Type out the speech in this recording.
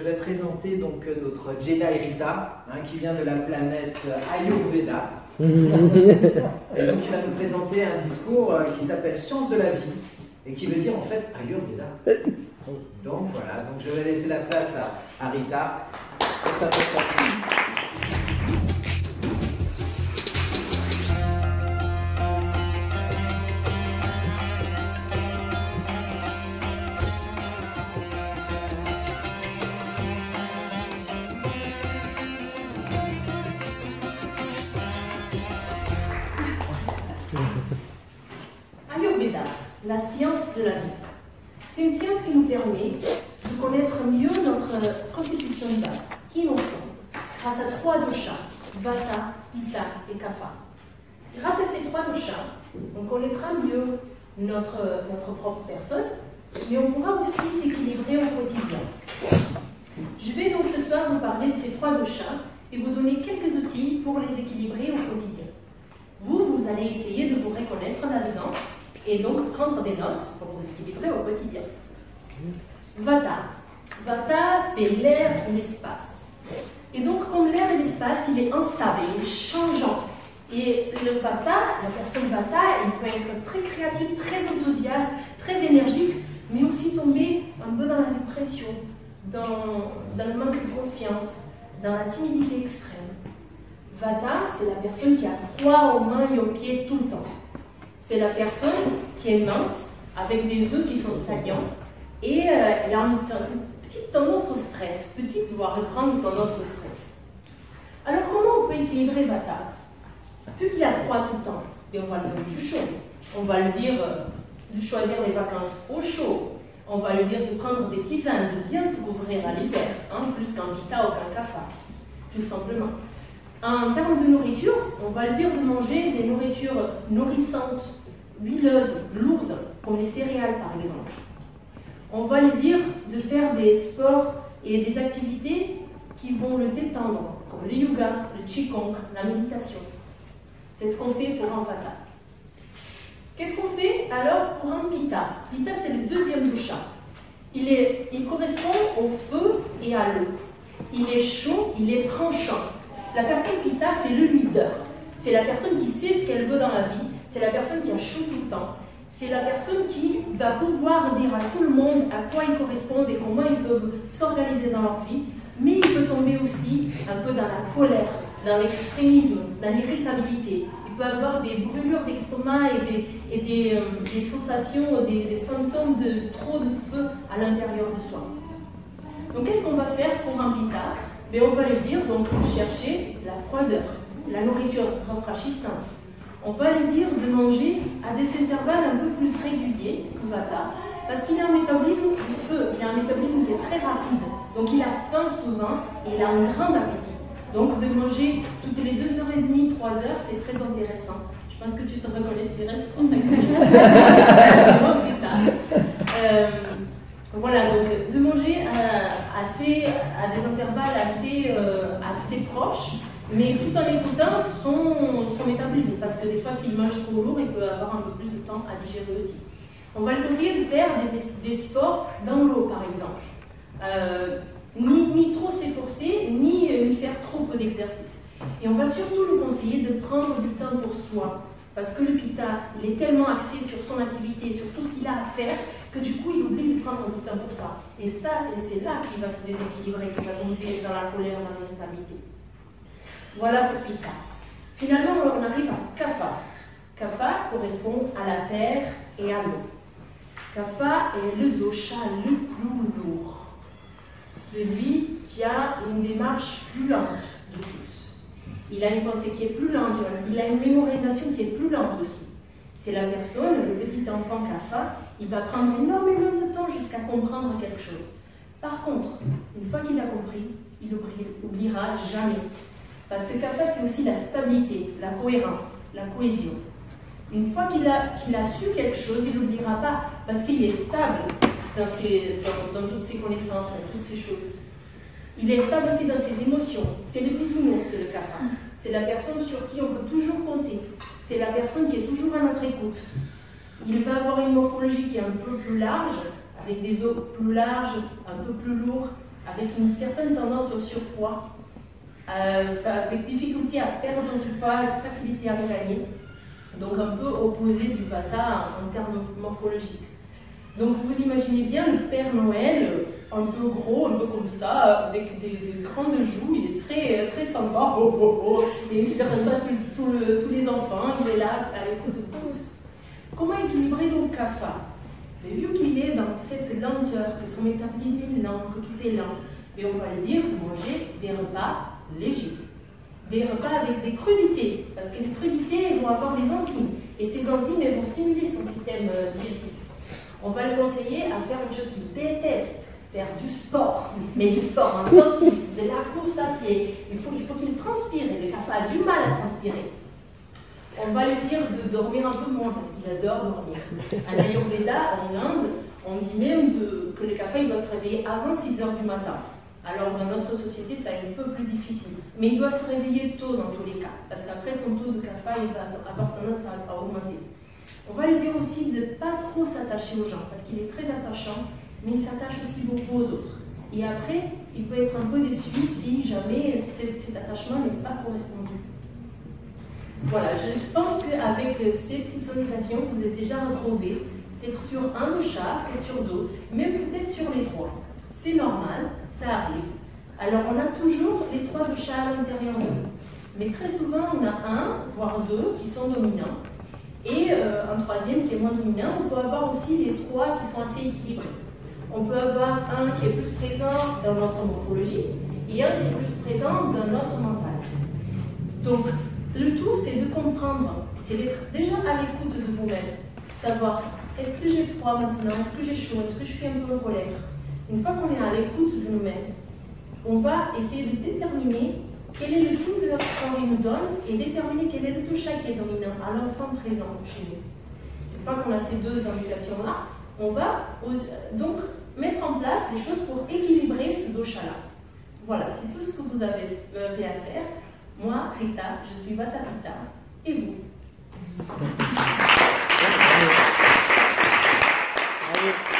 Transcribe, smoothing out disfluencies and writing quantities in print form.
vais présenter donc notre Jedi Rita, qui vient de la planète Ayurveda. Et donc il va nous présenter un discours qui s'appelle Science de la vie et qui veut dire en fait Ayurveda. Donc voilà, donc je vais laisser la place à Rita pour sa présentation. Ayurveda, la science de la vie. C'est une science qui nous permet de connaître mieux notre constitution de base, qui nous sommes, grâce à 3 doshas, Vata, Pitta et Kapha. Grâce à ces 3 doshas, on connaîtra mieux notre propre personne, mais on pourra aussi s'équilibrer au quotidien. Je vais donc ce soir vous parler de ces 3 doshas et vous donner quelques outils pour les équilibrer au quotidien. Vous allez essayer de vous reconnaître là-dedans et donc prendre des notes pour vous équilibrer au quotidien. Vata. Vata, c'est l'air et l'espace. Et donc, comme l'air et l'espace, il est instable, il est changeant. Et le Vata, la personne Vata, il peut être très créatif, très enthousiaste, très énergique, mais aussi tomber un peu dans la dépression, dans le manque de confiance, dans la timidité extrême. Vata, c'est la personne qui a froid aux mains et aux pieds tout le temps. C'est la personne qui est mince, avec des œufs qui sont saillants, et elle a une petite tendance au stress, petite voire grande tendance au stress. Alors comment on peut équilibrer Vata? Vu qu'il a froid tout le temps, et on va lui donner du chaud. On va lui dire de choisir des vacances au chaud. On va lui dire de prendre des tisanes, de bien se couvrir à l'hiver, plus qu'un Pitta ou qu'un Kapha, tout simplement. En termes de nourriture, on va lui dire de manger des nourritures nourrissantes, huileuses, lourdes, comme les céréales par exemple. On va lui dire de faire des sports et des activités qui vont le détendre, comme le yoga, le qigong, la méditation. C'est ce qu'on fait pour un Vata. Qu'est-ce qu'on fait alors pour un Pitta? Pitta, c'est le 2e dosha. Il correspond au feu et à l'eau. Il est chaud, il est tranchant. La personne Pitta, c'est le leader. C'est la personne qui sait ce qu'elle veut dans la vie. C'est la personne qui a chaud tout le temps. C'est la personne qui va pouvoir dire à tout le monde à quoi ils correspondent et comment ils peuvent s'organiser dans leur vie. Mais il peut tomber aussi un peu dans la colère, dans l'extrémisme, dans l'irritabilité. Il peut avoir des brûlures d'estomac et des sensations, des symptômes de trop de feu à l'intérieur de soi. Donc qu'est-ce qu'on va faire pour un Pitta? Mais on va lui dire donc de chercher la froideur, la nourriture rafraîchissante. On va lui dire de manger à des intervalles un peu plus réguliers que Vata, parce qu'il a un métabolisme du feu, il a un métabolisme qui est très rapide. Donc il a faim souvent et il a un grand appétit. Donc de manger toutes les 2h30, 3h, c'est très intéressant. Je pense que tu te reconnais, Cyril, c'est pour ça que voilà, donc de manger à des intervalles assez proches, mais tout en écoutant son métabolisme, parce que des fois, s'il mange trop lourd, il peut avoir un peu plus de temps à digérer aussi. On va lui conseiller de faire des sports dans l'eau, par exemple. Ni trop s'efforcer, ni faire trop peu d'exercice. Et on va surtout lui conseiller de prendre du temps pour soi, parce que le Pitta, il est tellement axé sur son activité, sur tout ce qu'il a à faire, que du coup, il oublie de prendre du temps pour ça. Et c'est là qu'il va se déséquilibrer, qu'il va tomber dans la colère, dans l'irritabilité. Voilà pour Pitta. Finalement, on arrive à Kapha. Kapha correspond à la terre et à l'eau. Kapha est le dosha le plus lourd. Celui qui a une démarche plus lente de tous. Il a une pensée qui est plus lente, il a une mémorisation qui est plus lente aussi. C'est la personne, le petit enfant Kapha, il va prendre énormément de temps jusqu'à comprendre quelque chose. Par contre, une fois qu'il a compris, il n'oubliera jamais. Parce que Kapha, c'est aussi la stabilité, la cohérence, la cohésion. Une fois qu'il a su quelque chose, il n'oubliera pas, parce qu'il est stable dans toutes ses connaissances, dans toutes ces choses. Il est stable aussi dans ses émotions. C'est le bisounours, c'est le Kapha. C'est la personne sur qui on peut toujours compter. C'est la personne qui est toujours à notre écoute. Il va avoir une morphologie qui est un peu plus large, avec des os plus larges, un peu plus lourds, avec une certaine tendance au surpoids, avec difficulté à perdre du poids, facilité à gagner, donc un peu opposé du Vata en termes morphologiques. Donc vous imaginez bien le Père Noël, un peu gros, un peu comme ça, avec des grandes joues, il est très, très sympa, et il reçoit tous les enfants, il est là à l'écoute de tous. Comment équilibrer donc Kapha? Mais vu qu'il est dans cette lenteur, que son métabolisme est lent, que tout est lent, mais on va lui dire de manger des repas légers, des repas avec des crudités, parce que les crudités vont avoir des enzymes, et ces enzymes elles vont stimuler son système digestif. On va le conseiller à faire une chose qu'il déteste, faire du sport, mais du sport intensif, de la course à pied. Il faut qu'il transpire, et le Kapha a du mal à transpirer. On va lui dire de dormir un peu moins, parce qu'il adore dormir. En Ayurveda, en Inde, on dit même que le Kapha il doit se réveiller avant 6 heures du matin. Alors dans notre société, c'est un peu plus difficile. Mais il doit se réveiller tôt dans tous les cas, parce qu'après son taux de Kapha il va avoir tendance à augmenter. On va lui dire aussi de ne pas trop s'attacher aux gens, parce qu'il est très attachant, mais il s'attache aussi beaucoup aux autres. Et après, il peut être un peu déçu si jamais cet attachement n'est pas correspondu. Voilà, je pense qu'avec ces petites orientations, vous êtes déjà retrouvés, peut-être sur un dosha, peut-être sur deux, même peut-être sur les 3. C'est normal, ça arrive. Alors on a toujours les 3 doshas à l'intérieur de nous. Mais très souvent, on a un, voire 2 qui sont dominants. Et un 3e qui est moins dominant. On peut avoir aussi les 3 qui sont assez équilibrés. On peut avoir un qui est plus présent dans notre morphologie et un qui est plus présent dans notre mental. Donc, le tout, c'est de comprendre, c'est d'être déjà à l'écoute de vous-même. Savoir, est-ce que j'ai froid maintenant? Est-ce que j'ai chaud? Est-ce que je suis un peu en colère? Une fois qu'on est à l'écoute de nous-mêmes, on va essayer de déterminer quel est le signe que notre corps nous donne et déterminer quel est le dosha qui est dominant à l'instant présent chez nous. Une fois qu'on a ces 2 indications-là, on va donc mettre en place des choses pour équilibrer ce dosha-là. Voilà, c'est tout ce que vous avez à faire. Moi, Rita, je suis Vata Pitta. Et vous? Allez.